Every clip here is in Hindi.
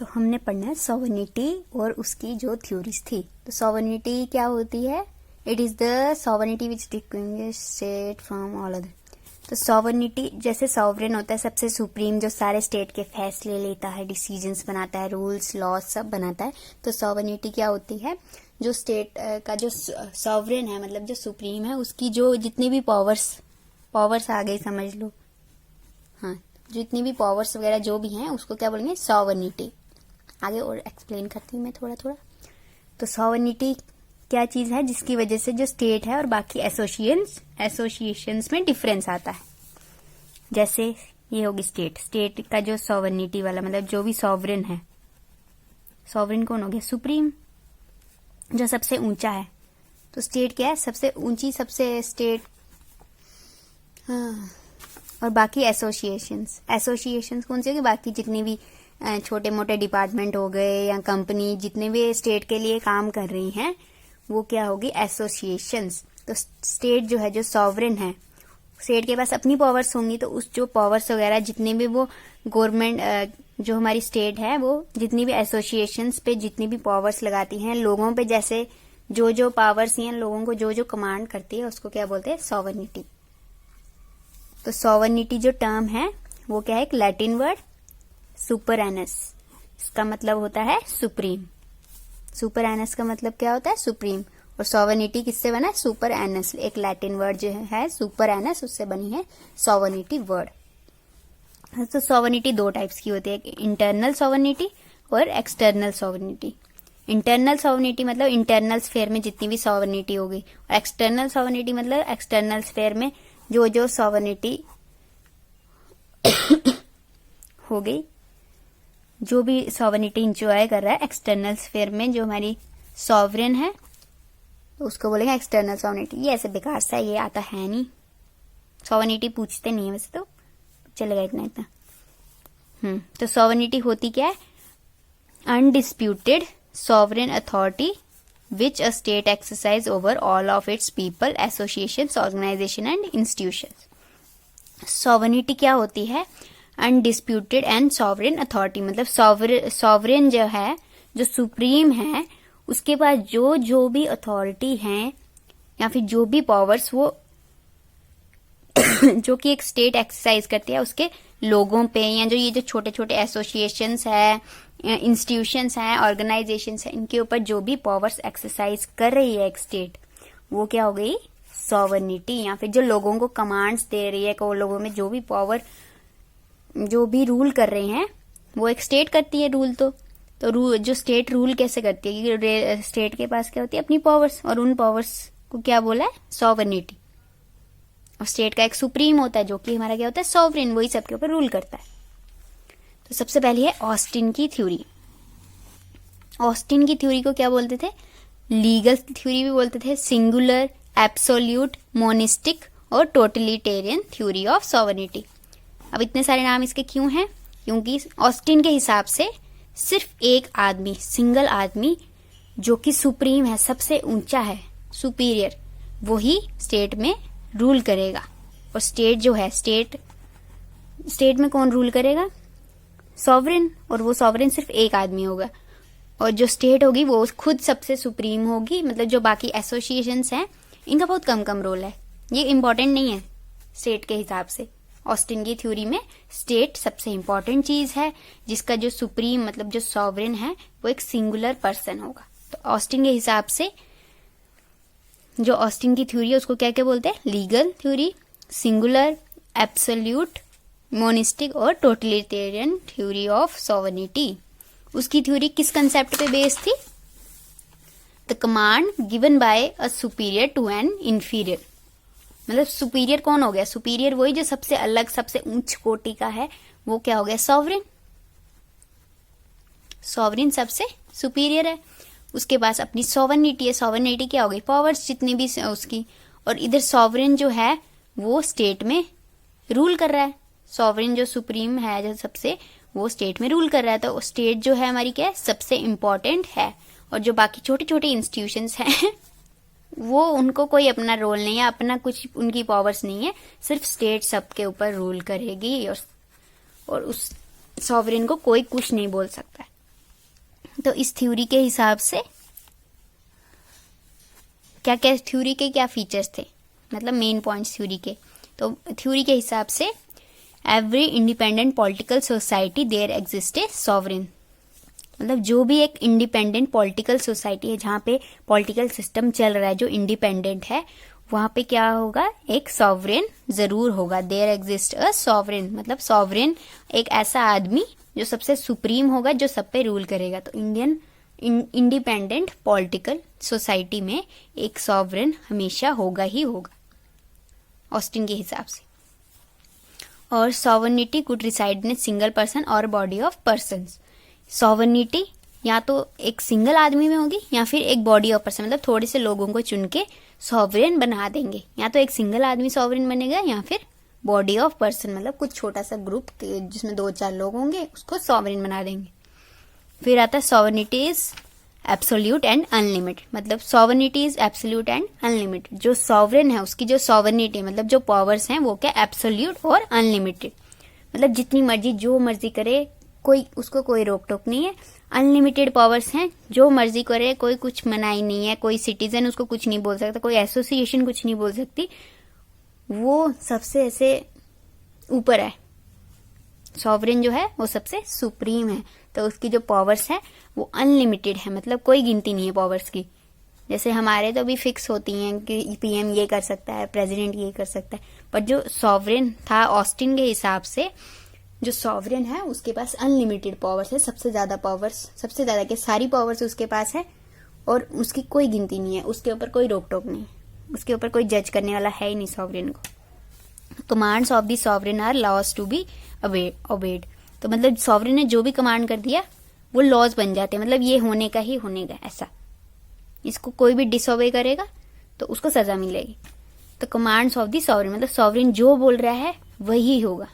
तो हमने पढ़ना है सॉवरेनिटी और उसकी जो थ्योरीज थी। तो सॉवरेनिटी क्या होती है? It is the sovereignty which distinguish state from all other. तो सॉवरेनिटी जैसे सॉवरेन होता है सबसे सुप्रीम, जो सारे स्टेट के फैसले लेता है, डिसीजंस बनाता है, रूल्स लॉज सब बनाता है। तो सॉवरेनिटी क्या होती है? जो स्टेट का जो सॉवरेन है, मतलब जो सुप्रीम है, उसकी जो जितनी भी पावर्स आ गई समझ लो, हाँ, जितनी भी पावर्स वगैरह जो भी हैं उसको क्या बोलेंगे? सॉवरेनिटी। आगे और एक्सप्लेन करती हूँ मैं थोड़ा थोड़ा। तो सॉवरेनिटी क्या चीज है? जिसकी वजह से जो स्टेट है और बाकी एसोसिएशंस में डिफरेंस आता है। जैसे ये होगी स्टेट का जो सॉवरेनिटी वाला, मतलब जो भी सॉवरेन है, सॉवरेन कौन हो गया? सुप्रीम, जो सबसे ऊंचा है। तो स्टेट क्या है? सबसे ऊंची, सबसे स्टेट। हाँ। और बाकी एसोसिएशंस कौन सी होगी? बाकी जितनी भी छोटे मोटे डिपार्टमेंट हो गए या कंपनी जितने भी स्टेट के लिए काम कर रही हैं, वो क्या होगी? एसोसिएशंस। तो स्टेट जो है, जो सॉवरेन है, स्टेट के पास अपनी पावर्स होंगी, तो उस जो पावर्स वगैरह जितने भी वो गवर्नमेंट, जो हमारी स्टेट है, वो जितनी भी एसोसिएशंस पे जितनी भी पावर्स लगाती हैं, लोगों पे जैसे जो पावर्स हैं, लोगों को जो कमांड करती है, उसको क्या बोलते हैं? सॉवरेनिटी। तो सॉवरेनिटी जो टर्म है वो क्या है? एक लैटिन वर्ड सुपरएनस, इसका मतलब होता है सुप्रीम। सुपरएनस का मतलब क्या होता है? सुप्रीम। और सॉवरेनिटी किससे बना है? सुपरएनस, एक लैटिन वर्ड जो है सुपरएनस, उससे बनी है सॉवरेनिटी वर्ड। तो सॉवरेनिटी दो टाइप्स की होती है, एक इंटरनल सॉवरेनिटी और एक्सटर्नल सॉवरेनिटी। इंटरनल सॉवरेनिटी मतलब इंटरनल स्फेयर में जितनी भी सॉवरेनिटी होगी, और एक्सटर्नल सॉवरेनिटी मतलब एक्सटर्नल स्फेयर में जो सॉवरेनिटी हो गई, जो भी सॉवरेनिटी इंजॉय कर रहा है एक्सटर्नल स्फेयर में, जो हमारी सॉवरेन है, तो उसको बोलेंगे एक्सटर्नल सॉवरेनिटी। ये ऐसे बेकार सा, ये आता है नहीं, सॉवरेनिटी पूछते नहीं है वैसे, तो चलेगा इतना। तो सॉवरेनिटी होती क्या है? Undisputed sovereign authority which a state exercise over all of its people, associations, organization and institutions. Sovereignty क्या होती है? Undisputed and sovereign authority, मतलब sovereign जो है, जो सुप्रीम है, उसके पास जो भी अथॉरिटी है या फिर जो भी पावर्स वो जो कि एक स्टेट एक्सरसाइज करती है उसके लोगों पे, या जो ये जो छोटे छोटे एसोसिएशंस है, इंस्टीट्यूशंस हैं, ऑर्गेनाइजेशंस हैं, इनके ऊपर जो भी पावर्स एक्सरसाइज कर रही है एक स्टेट, वो क्या हो गई? सॉवरेनिटी। या फिर जो लोगों को कमांड्स दे रही है, को लोगों में जो भी पावर, जो भी रूल कर रहे हैं, वो एक स्टेट करती है रूल। तो रूल, जो स्टेट रूल कैसे करती है? क्योंकि स्टेट के पास क्या होती है? अपनी पावर्स, और उन पावर्स को क्या बोला है? सॉवरेनिटी। और स्टेट का एक सुप्रीम होता है जो कि हमारा क्या होता है? सॉवरेन, वही सबके ऊपर रूल करता है। तो सबसे पहले है ऑस्टिन की थ्योरी। ऑस्टिन की थ्योरी को क्या बोलते थे? लीगल थ्योरी भी बोलते थे, सिंगुलर, एब्सोल्यूट, मोनिस्टिक और टोटलिटेरियन थ्योरी ऑफ सॉवरेनिटी। अब इतने सारे नाम इसके क्यों हैं? क्योंकि ऑस्टिन के हिसाब से सिर्फ एक आदमी, सिंगल आदमी, जो कि सुप्रीम है, सबसे ऊंचा है, सुपीरियर, वही स्टेट में रूल करेगा। और स्टेट जो है, स्टेट में कौन रूल करेगा? सॉवरेन। और वो सॉवरेन सिर्फ एक आदमी होगा। और जो स्टेट होगी वो खुद सबसे सुप्रीम होगी, मतलब जो बाकी एसोसिएशंस हैं इनका बहुत कम रोल है, ये इंपॉर्टेंट नहीं है स्टेट के हिसाब से। ऑस्टिन की थ्योरी में स्टेट सबसे इंपॉर्टेंट चीज है, जिसका जो सुप्रीम, मतलब जो सॉवरेन है, वो एक सिंगुलर पर्सन होगा। तो ऑस्टिन के हिसाब से जो ऑस्टिन की थ्योरी है उसको क्या क्या बोलते हैं? Legal theory, singular, absolute, monistic और टोटलिटेरियन थ्योरी ऑफ सॉवरेनिटी। उसकी थ्योरी किस कंसेप्ट पे बेस्ड थी? The command given by a superior to an inferior. मतलब सुपीरियर कौन हो गया? सुपीरियर वही जो सबसे अलग, सबसे उच्च कोटि का है, वो क्या हो गया? सॉवरेन। सॉवरेन सबसे सुपीरियर है, उसके पास अपनी सॉवरेनिटी है। सॉवरेनिटी क्या हो गई? पावर्स जितनी भी उसकी। और इधर सॉवरेन जो है वो स्टेट में रूल कर रहा है। सॉवरेन जो सुप्रीम है, जो सबसे, वो स्टेट में रूल कर रहा है। तो स्टेट जो है हमारी क्या है? सबसे इम्पोर्टेंट है। और जो बाकी छोटे छोटे इंस्टीट्यूशंस हैं वो, उनको कोई अपना रोल नहीं है, अपना कुछ उनकी पावर्स नहीं है, सिर्फ स्टेट सबके ऊपर रूल करेगी। और उस सॉवरेन को कोई कुछ नहीं बोल सकता है। तो इस थ्योरी के हिसाब से क्या क्या थ्योरी के क्या फीचर्स थे, मतलब मेन पॉइंट्स थ्योरी के। तो थ्योरी के हिसाब से every independent political society there exist a sovereign, मतलब जो भी एक इंडिपेंडेंट पॉलिटिकल सोसाइटी है जहाँ पे पॉलिटिकल सिस्टम चल रहा है जो इंडिपेंडेंट है, वहां पे क्या होगा, एक सॉवरेन जरूर होगा। देयर एग्जिस्ट अ सॉवरेन, मतलब सॉवरेन एक ऐसा आदमी जो सबसे सुप्रीम होगा, जो सब पे रूल करेगा। तो इंडियन इंडिपेंडेंट पॉलिटिकल सोसाइटी में एक सॉवरेन हमेशा होगा ही होगा, ऑस्टिन के हिसाब से। और sovereignty could reside in a single person और बॉडी ऑफ पर्सन्स। सॉवरेनिटी या तो एक सिंगल आदमी में होगी या फिर एक बॉडी ऑफ पर्सन, मतलब थोड़े से लोगों को चुन के सॉवरेन बना देंगे। या तो एक सिंगल आदमी सॉवरेन बनेगा या फिर बॉडी ऑफ पर्सन, मतलब कुछ छोटा सा ग्रुप जिसमें 2-4 लोग होंगे उसको सॉवरेन बना देंगे। फिर आता है sovereignty is absolute and unlimited, मतलब sovereignty is absolute and unlimited. जो सॉवरेन है उसकी जो सॉवरेनिटी मतलब जो पावर्स हैं वो क्या, एब्सोल्यूट और अनलिमिटेड, मतलब जितनी मर्जी जो मर्जी करे, कोई उसको कोई रोक टोक नहीं है। अनलिमिटेड पावर्स हैं, जो मर्जी करे, कोई कुछ मनाही नहीं है, कोई सिटीजन उसको कुछ नहीं बोल सकता, कोई एसोसिएशन कुछ नहीं बोल सकती, वो सबसे ऐसे ऊपर है। सॉवरेन जो है वो सबसे सुप्रीम है, तो उसकी जो पावर्स है वो अनलिमिटेड है, मतलब कोई गिनती नहीं है पावर्स की। जैसे हमारे तो अभी फिक्स होती हैं कि पीएम ये कर सकता है, प्रेसिडेंट ये कर सकता है, पर जो सॉवरेन था ऑस्टिन के हिसाब से, जो सॉवरेन है उसके पास अनलिमिटेड पावर्स है, सबसे ज्यादा पावर्स, सबसे ज्यादा के सारी पावर्स उसके पास है और उसकी कोई गिनती नहीं है, उसके ऊपर कोई रोक टोक नहीं, उसके ऊपर कोई जज करने वाला है ही नहीं सॉवरेन को। Commands of the sovereign are laws to be obeyed, तो मतलब सॉवरेन ने जो भी कमांड कर दिया वो लॉज बन जाते हैं, मतलब ये होने का ही होने ऐसा। इसको कोई भी डिसओबे करेगा तो उसको सजा मिलेगी। तो कमांड्स ऑफ द सॉवरेन, मतलब सॉवरेन जो बोल रहा है वही होगा।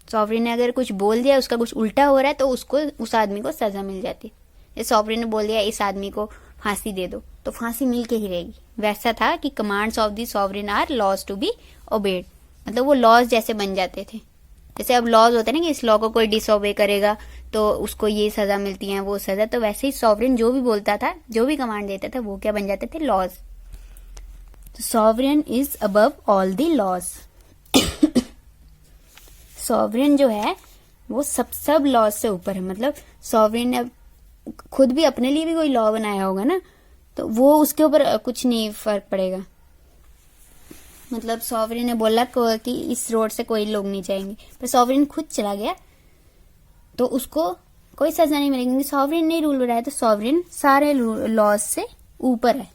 सॉवरेन ने अगर कुछ बोल दिया, उसका कुछ उल्टा हो रहा है, तो उसको उस आदमी को सजा मिल जाती है। जैसे सॉवरेन ने बोल दिया इस आदमी को फांसी दे दो, तो फांसी मिल के ही रहेगी। वैसा था कि commands of the sovereign are laws to be obeyed, मतलब वो लॉज जैसे बन जाते थे। जैसे अब लॉज होते हैं ना कि इस लॉ को कोई डिसओबे करेगा तो उसको ये सजा मिलती है, वो सजा, तो वैसे ही सॉवरेन जो भी बोलता था, जो भी कमांड देता था, वो क्या बन जाते थे, लॉज। तो sovereign is above all the laws. Sovereign जो है वो सब लॉज से ऊपर है, मतलब सॉवरेन ने खुद भी अपने लिए भी कोई लॉ बनाया होगा ना, तो वो उसके ऊपर कुछ नहीं फर्क पड़ेगा। मतलब सॉवरेन ने बोला कि इस रोड से कोई लोग नहीं जाएंगे, पर सॉवरेन खुद चला गया तो उसको कोई सजा नहीं मिलेगी, सॉवरेन नहीं रूल बनाया। तो सॉवरेन सारे लॉज से ऊपर है,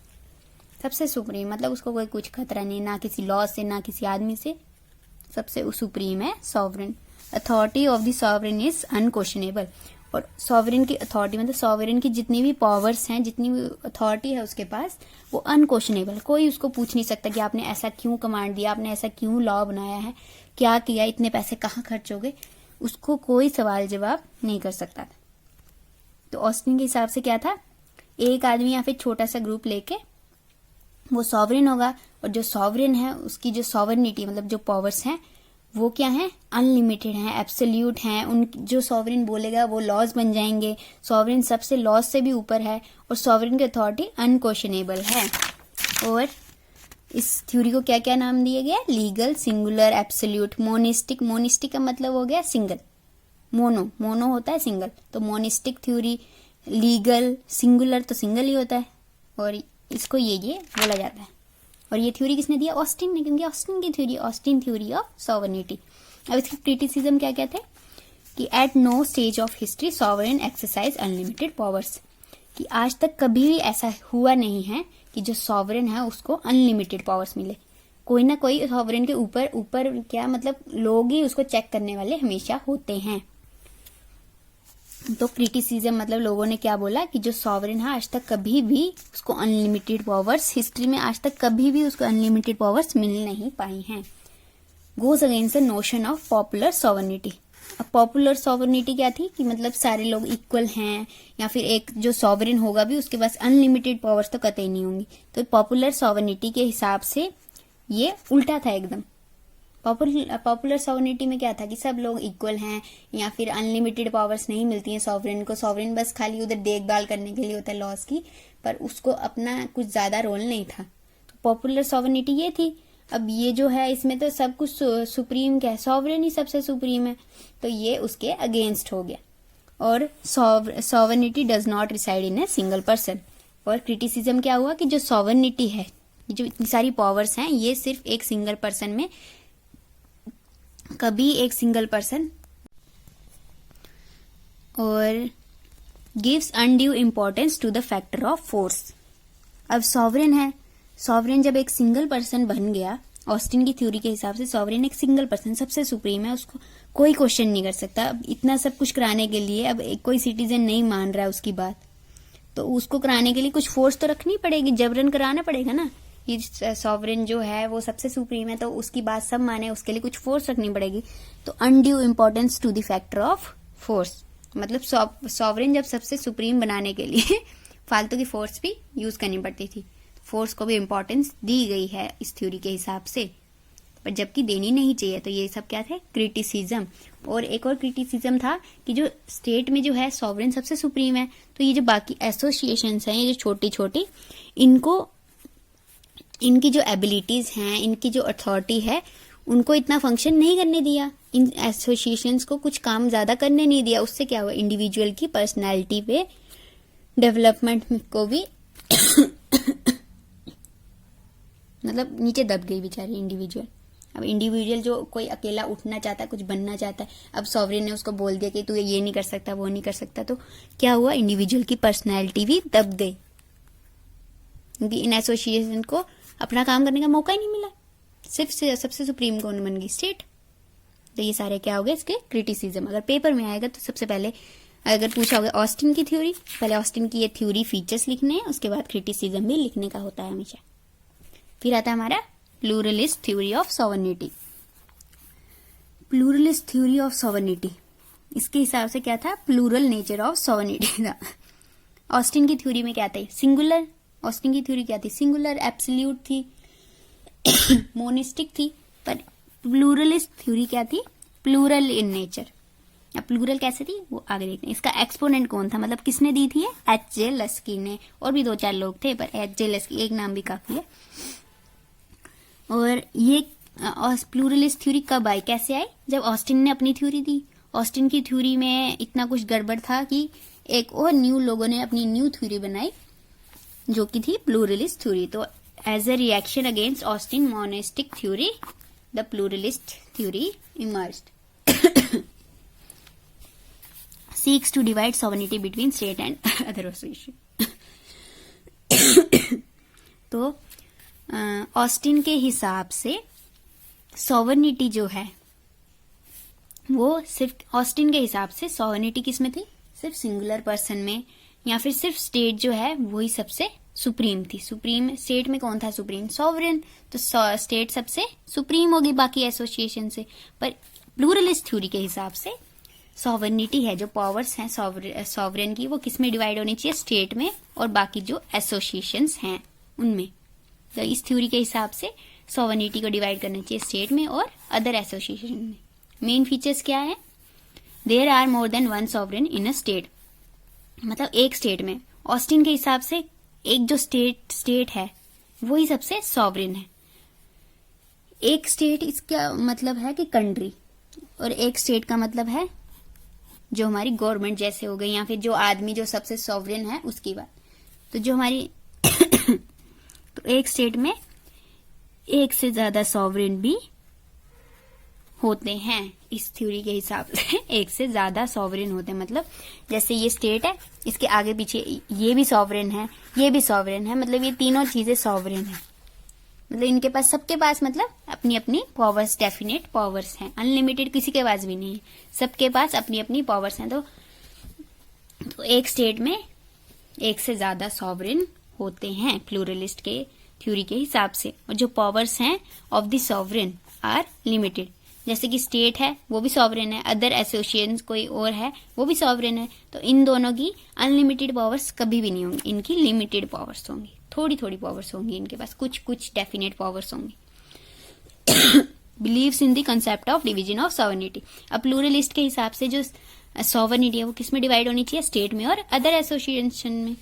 सबसे सुप्रीम, मतलब उसको कोई कुछ खतरा नहीं, ना किसी लॉ से ना किसी आदमी से, सबसे सुप्रीम है sovereign. Authority of the sovereign is unquestionable, और सॉवरेन की अथॉरिटी मतलब सॉवरेन की जितनी भी पावर्स हैं, जितनी भी अथॉरिटी है उसके पास, वो अनक्वेश्चनेबल, कोई उसको पूछ नहीं सकता कि आपने ऐसा क्यों कमांड दिया, आपने ऐसा क्यों लॉ बनाया है, क्या किया, इतने पैसे कहाँ खर्च हो गए, उसको कोई सवाल जवाब नहीं कर सकता था। तो ऑस्टिन के हिसाब से क्या था, एक आदमी या फिर छोटा सा ग्रुप लेके वो सॉवरेन होगा, और जो सॉवरेन है उसकी जो सॉवरेनिटी मतलब जो पावर्स हैं वो क्या है, अनलिमिटेड है, एब्सोल्यूट है। उन जो सॉवरेन बोलेगा वो लॉज बन जाएंगे, सॉवरेन सबसे लॉज से भी ऊपर है, और सॉवरेन की अथॉरिटी अनक्वेश्चनेबल है। और इस थ्योरी को क्या क्या नाम दिया गया, legal, singular, absolute, monistic. Monistic का मतलब हो गया सिंगल, मोनो होता है सिंगल, तो मोनिस्टिक थ्योरी, लीगल, सिंगुलर तो सिंगल ही होता है, और इसको ये बोला जाता है। और ये थ्योरी किसने दिया, ऑस्टिन ने, क्योंकि ऑस्टिन की theory, Austin theory of sovereignty. अब इसके क्रिटिसिज्म क्या क्या थे कि at no stage of history sovereign exercise unlimited powers, कि आज तक कभी भी ऐसा हुआ नहीं है कि जो सॉवरेन है उसको अनलिमिटेड पावर्स मिले। कोई ना कोई सॉवरेन के ऊपर क्या मतलब लोग ही उसको चेक करने वाले हमेशा होते हैं। तो क्रिटिसिज्म मतलब लोगों ने क्या बोला कि जो सॉवरेन है आज तक कभी भी उसको अनलिमिटेड पावर्स, हिस्ट्री में आज तक कभी भी उसको अनलिमिटेड पावर्स मिल नहीं पाई हैं। Goes against the notion of popular sovereignty. अब पॉपुलर सॉवरेनिटी क्या थी कि मतलब सारे लोग इक्वल हैं, या फिर एक जो सॉवरेन होगा भी उसके पास अनलिमिटेड पावर्स तो कतई नहीं होंगी। तो पॉपुलर सॉवरेनिटी के हिसाब से ये उल्टा था एकदम। पॉपुलर सॉवरेनिटी में क्या था कि सब लोग इक्वल हैं, या फिर अनलिमिटेड पावर्स नहीं मिलती हैं सॉवरेन को। सॉवरेन बस खाली उधर देखभाल करने के लिए होता है लॉज की, पर उसको अपना कुछ ज्यादा रोल नहीं था। तो पॉपुलर सॉवरेनिटी ये थी। अब ये जो है इसमें तो सब कुछ सुप्रीम क्या है, सॉवरेन ही सबसे सुप्रीम है, तो ये उसके अगेंस्ट हो गया। और sovereignty does not reside in a single person. और क्रिटिसिज्म क्या हुआ कि जो सॉवरेनिटी है, जो इतनी सारी पावर्स हैं, ये सिर्फ एक सिंगल पर्सन में, कभी एक सिंगल पर्सन, और gives undue importance to the factor of force. अब सॉवरेन है, सॉवरेन जब एक सिंगल पर्सन बन गया, ऑस्टिन की थ्योरी के हिसाब से सॉवरेन एक सिंगल पर्सन सबसे सुप्रीम है, उसको कोई क्वेश्चन नहीं कर सकता। अब इतना सब कुछ कराने के लिए अब कोई सिटीजन नहीं मान रहा है उसकी बात, तो उसको कराने के लिए कुछ फोर्स तो रखनी पड़ेगी, जबरन कराना पड़ेगा ना। ये सॉवरेन जो है वो सबसे सुप्रीम है, तो उसकी बात सब माने, उसके लिए कुछ फोर्स रखनी पड़ेगी। तो undue importance to the factor of force, मतलब सॉवरेन जब सबसे सुप्रीम बनाने के लिए फालतू की फोर्स भी यूज करनी पड़ती थी, फोर्स को भी इम्पोर्टेंस दी गई है इस थ्योरी के हिसाब से, पर जबकि देनी नहीं चाहिए। तो ये सब क्या थे, क्रिटिसिज्म। और एक और क्रिटिसिज्म था कि जो स्टेट में जो है सॉवरेन सबसे सुप्रीम है, तो ये जो बाकी एसोसिएशंस हैं, ये जो छोटी छोटी, इनको इनकी जो एबिलिटीज हैं, इनकी जो अथॉरिटी है, उनको इतना फंक्शन नहीं करने दिया। इन एसोसिएशंस को कुछ काम ज्यादा करने नहीं दिया। उससे क्या हुआ, इंडिविजुअल की पर्सनैलिटी पे, डेवलपमेंट को भी मतलब नीचे दब गई बेचारी इंडिविजुअल। अब इंडिविजुअल जो कोई अकेला उठना चाहता है, कुछ बनना चाहता है, अब सॉवरेन ने उसको बोल दिया कि तू ये नहीं कर सकता, वो नहीं कर सकता, तो क्या हुआ, इंडिविजुअल की पर्सनैलिटी भी दब गई, क्योंकि इन एसोसिएशन को अपना काम करने का मौका ही नहीं मिला, सिर्फ सबसे सुप्रीम कौन बन गई, स्टेट। तो ये सारे क्या हो गए इसके क्रिटिसिज्म। अगर पेपर में आएगा तो सबसे पहले अगर पूछा होगा ऑस्टिन की थ्योरी, पहले ऑस्टिन की ये थ्योरी फीचर्स लिखने हैं, उसके बाद क्रिटिसिज्म भी लिखने का होता है हमेशा। फिर आता है हमारा pluralist theory of sovereignty. Pluralist theory of sovereignty, इसके हिसाब से क्या था, प्लूरल नेचर ऑफ सॉवरेनिटी था। ऑस्टिन की थ्योरी में क्या था, सिंगुलर। ऑस्टिन की थ्योरी क्या थी, सिंगुलर, एब्सोल्यूट थी, मोनिस्टिक थी। पर प्लूरलिस्ट थ्योरी क्या थी, प्लूरल इन नेचर। अब प्लूरल कैसे थी वो आगे देखते हैं। इसका एक्सपोनेंट कौन था, मतलब किसने दी थी, एच.जे. लस्की ने, और भी 2-4 लोग थे, पर एच.जे. लस्की एक नाम भी काफी है। और ये प्लूरलिस्ट थ्योरी कब आई, कैसे आई, जब ऑस्टिन ने अपनी थ्योरी दी। ऑस्टिन की थ्योरी में इतना कुछ गड़बड़ था कि एक और न्यू लोगों ने अपनी न्यू थ्योरी बनाई, जो की थी प्लूरलिस्ट थ्योरी। तो as a reaction against Austin monistic theory, the pluralist theory emerged. seeks to divide sovereignty between state and other association। तो ऑस्टिन के हिसाब से सॉवरेनिटी जो है वो सिर्फ, ऑस्टिन के हिसाब से सॉवरेनिटी किस में थी, सिर्फ सिंगुलर पर्सन में, या फिर सिर्फ स्टेट जो है वही सबसे सुप्रीम थी। सुप्रीम स्टेट में कौन था सुप्रीम, सॉवरेन। तो स्टेट सबसे सुप्रीम होगी बाकी एसोसिएशन से। पर प्लूरलिस्ट थ्योरी के हिसाब से सॉवरेनिटी है, जो पावर्स हैं सॉवरेन की, वो किस में डिवाइड होनी चाहिए, स्टेट में, और बाकी जो एसोसिएशंस हैं उनमें। तो इस थ्योरी के हिसाब से सॉवरेनिटी को डिवाइड करना चाहिए स्टेट में और अदर एसोसिएशन में। मेन फीचर्स क्या है, there are more than one sovereign in a state, मतलब एक स्टेट में। ऑस्टिन के हिसाब से एक जो स्टेट है वही सबसे सॉवरेन है। एक स्टेट इसका मतलब है कि कंट्री, और एक स्टेट का मतलब है जो हमारी गवर्नमेंट जैसे हो गई, या फिर जो आदमी जो सबसे सॉवरेन है उसकी बात। तो जो हमारी तो एक स्टेट में एक से ज्यादा सॉवरेन भी होते हैं इस थ्योरी के हिसाब से। एक से ज्यादा सॉवरेन होते हैं, मतलब जैसे ये स्टेट है, इसके आगे पीछे ये भी सॉवरेन है, ये भी सॉवरेन है, मतलब ये तीनों चीजें सॉवरेन है। मतलब इनके पास, सबके पास मतलब अपनी अपनी पावर्स, डेफिनेट पावर्स हैं, अनलिमिटेड किसी के पास भी नहीं है, सबके पास अपनी अपनी पावर्स हैं। तो एक स्टेट में एक से ज्यादा सॉवरेन होते हैं प्लूरलिस्ट के थ्योरी के हिसाब से, और जो पावर्स हैं of the sovereign are limited. जैसे कि स्टेट है वो भी सॉवरेन है, अदर एसोसिएशन कोई और है वो भी सॉवरेन है, तो इन दोनों की अनलिमिटेड पावर्स कभी भी नहीं होंगी, इनकी लिमिटेड पावर्स होंगी, थोड़ी थोड़ी पावर्स होंगी इनके पास, कुछ कुछ डेफिनेट पावर्स होंगी। Believes in the concept of division of sovereignty. अब प्लूरलिस्ट के हिसाब से जो सॉवरेनिटी है वो किस में डिवाइड होनी चाहिए, स्टेट में और अदर एसोसिएशन में।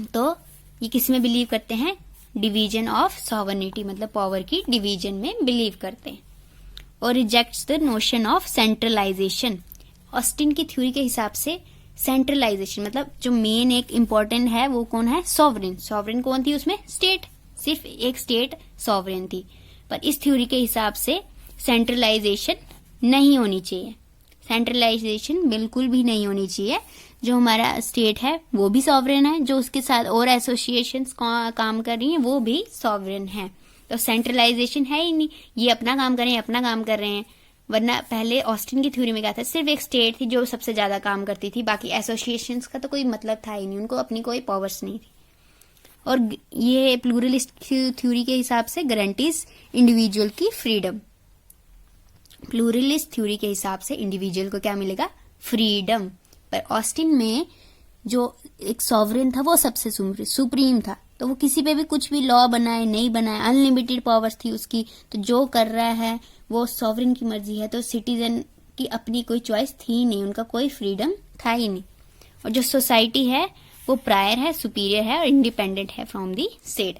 तो ये किस में बिलीव करते हैं, डिवीजन ऑफ सॉवरेनिटी, मतलब पावर की डिवीजन में बिलीव करते हैं। और rejects the notion of centralization. Austin की थ्योरी के हिसाब से सेंट्रलाइजेशन मतलब जो मेन एक इम्पोर्टेंट है वो कौन है, सॉवरेन। सॉवरेन कौन थी उसमें, स्टेट, सिर्फ एक स्टेट सॉवरेन थी। पर इस थ्योरी के हिसाब से सेंट्रलाइजेशन नहीं होनी चाहिए, सेंट्रलाइजेशन बिल्कुल भी नहीं होनी चाहिए। जो हमारा स्टेट है वो भी सॉवरेन है, जो उसके साथ और एसोसिएशंस काम कर रही हैं वो भी सॉवरेन है। तो सेंट्रलाइजेशन है ही नहीं, ये अपना काम कर रहे हैं, अपना काम कर रहे हैं। वरना पहले ऑस्टिन की थ्योरी में क्या था, सिर्फ एक स्टेट थी जो सबसे ज्यादा काम करती थी, बाकी एसोसिएशंस का तो कोई मतलब था ही नहीं, उनको अपनी कोई पावर्स नहीं थी। और ये प्लूरलिस्ट थ्योरी के हिसाब से गारंटीज इंडिविजुअल की फ्रीडम। प्लूरलिस्ट थ्योरी के हिसाब से इंडिविजुअल को क्या मिलेगा, फ्रीडम। पर ऑस्टिन में जो एक सॉवरेन था वो सबसे सुप्रीम था, तो वो किसी पे भी कुछ भी लॉ बनाए नहीं बनाए, अनलिमिटेड पावर्स थी उसकी। तो जो कर रहा है वो सॉवरेन की मर्जी है, तो सिटीजन की अपनी कोई चॉइस थी ही नहीं, उनका कोई फ्रीडम था ही नहीं। और जो सोसाइटी है वो प्रायर है, सुपीरियर है और इंडिपेंडेंट है फ्रॉम दी स्टेट।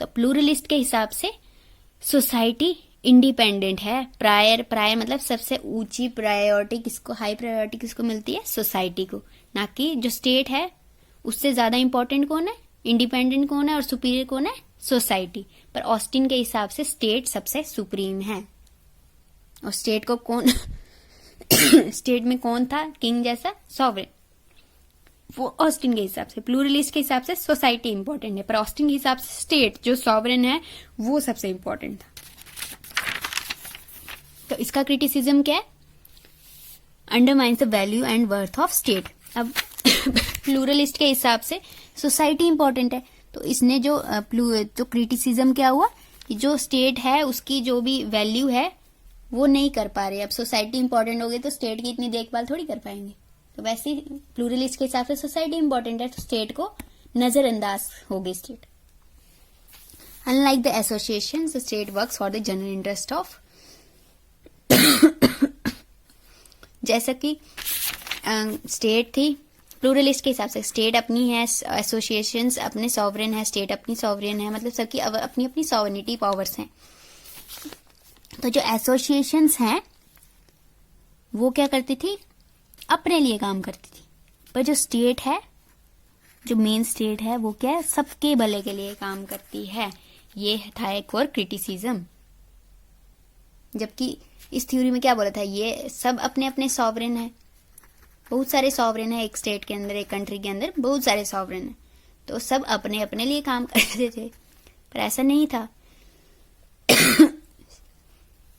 तो प्लूरलिस्ट के हिसाब से सोसाइटी इंडिपेंडेंट है, प्रायर मतलब सबसे ऊंची प्रायोरिटी किसको, हाई प्रायोरिटी किसको मिलती है, सोसाइटी को, ना कि जो स्टेट है उससे ज्यादा इंपॉर्टेंट कौन है, इंडिपेंडेंट कौन है और सुपीरियर कौन है, सोसाइटी। पर ऑस्टिन के हिसाब से स्टेट सबसे सुप्रीम है। और स्टेट को कौन स्टेट में कौन था किंग जैसा, सॉवरेन, वो ऑस्टिन के हिसाब से। प्लूरलिस्ट के हिसाब से सोसाइटी इंपॉर्टेंट है, पर ऑस्टिन के हिसाब से स्टेट जो सॉवरेन है वो सबसे इंपॉर्टेंट था। तो इसका क्रिटिसिज्म क्या है, undermines the value and worth of state. अब प्लूरलिस्ट के हिसाब से सोसाइटी इंपॉर्टेंट है, तो इसने जो क्रिटिसिज्म क्या हुआ कि जो स्टेट है उसकी जो भी वैल्यू है वो नहीं कर पा रहे। अब सोसाइटी इंपॉर्टेंट हो गई तो स्टेट की इतनी देखभाल थोड़ी कर पाएंगे। तो वैसे प्लूरलिस्ट के हिसाब से सोसाइटी इंपॉर्टेंट है, तो स्टेट को नजरअंदाज हो गई state. Unlike the association, state works for the general interest of जैसा कि स्टेट थी प्लूरलिस्ट के हिसाब से, स्टेट अपनी है, एसोसिएशंस अपने सॉवरेन है, स्टेट अपनी सॉवरेन है, मतलब सबकी अपनी अपनी सॉवरेनिटी पावर्स हैं। तो जो एसोसिएशंस हैं वो क्या करती थी, अपने लिए काम करती थी। पर जो स्टेट है, जो मेन स्टेट है वो क्या है, सबके भले के लिए काम करती है। ये था एक और क्रिटिसिज्म। जबकि इस थ्योरी में क्या बोला था, ये सब अपने अपने सॉवरेन है, बहुत सारे सॉवरेन है एक स्टेट के अंदर, एक कंट्री के अंदर बहुत सारे सॉवरेन है, तो सब अपने अपने लिए काम करते थे। पर ऐसा नहीं था,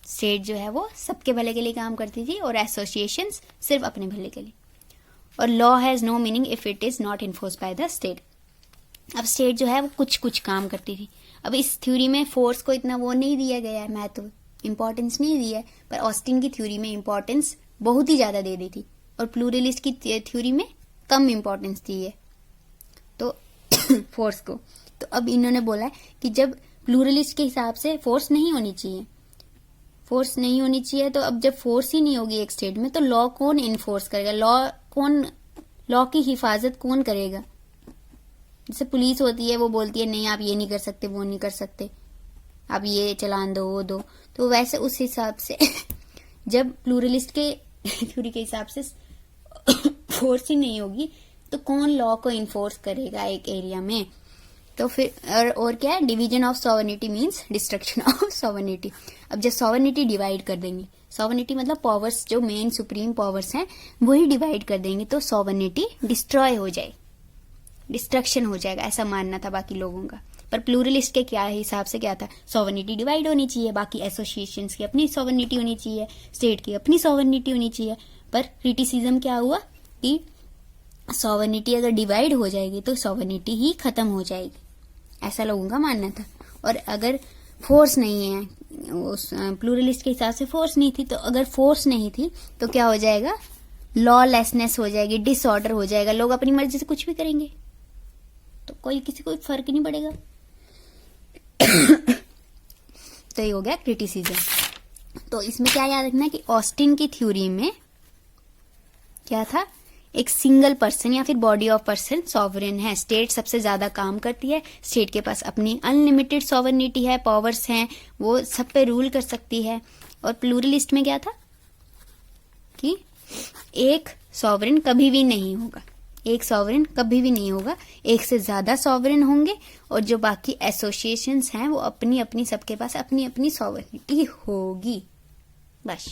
स्टेट जो है वो सबके भले के लिए काम करती थी और एसोसिएशंस सिर्फ अपने भले के लिए। और law has no meaning if it is not enforce by the state. अब स्टेट जो है वो कुछ कुछ काम करती थी। अब इस थ्योरी में फोर्स को इतना वो नहीं दिया गया है, महत्व इंपॉर्टेंस नहीं दिया है, पर ऑस्टिन की थ्योरी में इंपॉर्टेंस बहुत ही ज्यादा दे दी थी और प्लूरलिस्ट की थ्योरी में कम इंपॉर्टेंस दी है तो फोर्स को। तो अब इन्होंने बोला है कि जब प्लूरलिस्ट के हिसाब से फोर्स नहीं होनी चाहिए, फोर्स नहीं होनी चाहिए, तो अब जब फोर्स ही नहीं होगी एक स्टेट में तो लॉ कौन इन्फोर्स करेगा, लॉ की हिफाजत कौन करेगा। जैसे पुलिस होती है वो बोलती है नहीं आप ये नहीं कर सकते, वो नहीं कर सकते, आप ये चलान दो वो दो, तो वैसे उस हिसाब से जब प्लूरलिस्ट के थ्योरी के हिसाब से फोर्स ही नहीं होगी तो कौन लॉ को इन्फोर्स करेगा एक एरिया में। तो फिर और क्या है, division of sovereignty means destruction of sovereignty. अब जब सॉवरेनिटी डिवाइड कर देंगे, सॉवरेनिटी मतलब पावर्स जो मेन सुप्रीम पावर्स हैं वही डिवाइड कर देंगे तो सॉवरेनिटी डिस्ट्रॉय हो जाए, डिस्ट्रक्शन हो जाएगा, ऐसा मानना था बाकी लोगों का। पर प्लूरलिस्ट के क्या हिसाब से क्या था, सॉवरेनिटी डिवाइड होनी चाहिए, बाकी एसोसिएशंस की अपनी सॉवरेनिटी होनी चाहिए, स्टेट की अपनी सॉवरेनिटी होनी चाहिए। पर क्रिटिसिज्म क्या हुआ कि सॉवरेनिटी अगर डिवाइड हो जाएगी तो सॉवरेनिटी ही खत्म हो जाएगी, ऐसा लोगों का मानना था। और अगर फोर्स नहीं है, उस प्लूरलिस्ट के हिसाब से फोर्स नहीं थी, तो अगर फोर्स नहीं थी तो क्या हो जाएगा, लॉलेसनेस हो जाएगी, डिसऑर्डर हो जाएगा, लोग अपनी मर्जी से कुछ भी करेंगे तो कोई किसी को फर्क ही नहीं पड़ेगा। तो ये हो गया क्रिटिसिज्म। तो इसमें क्या याद रखना है कि ऑस्टिन की थ्योरी में क्या था, एक सिंगल पर्सन या फिर बॉडी ऑफ पर्सन सॉवरेन है, स्टेट सबसे ज्यादा काम करती है, स्टेट के पास अपनी अनलिमिटेड सॉवरेनिटी है, पावर्स हैं, वो सब पे रूल कर सकती है। और प्लूरलिस्ट में क्या था कि एक सॉवरेन कभी भी नहीं होगा, एक सॉवरेन कभी भी नहीं होगा, एक से ज्यादा सॉवरेन होंगे और जो बाकी एसोसिएशंस हैं वो अपनी अपनी, सबके पास अपनी अपनी सॉवरेनिटी होगी। बस।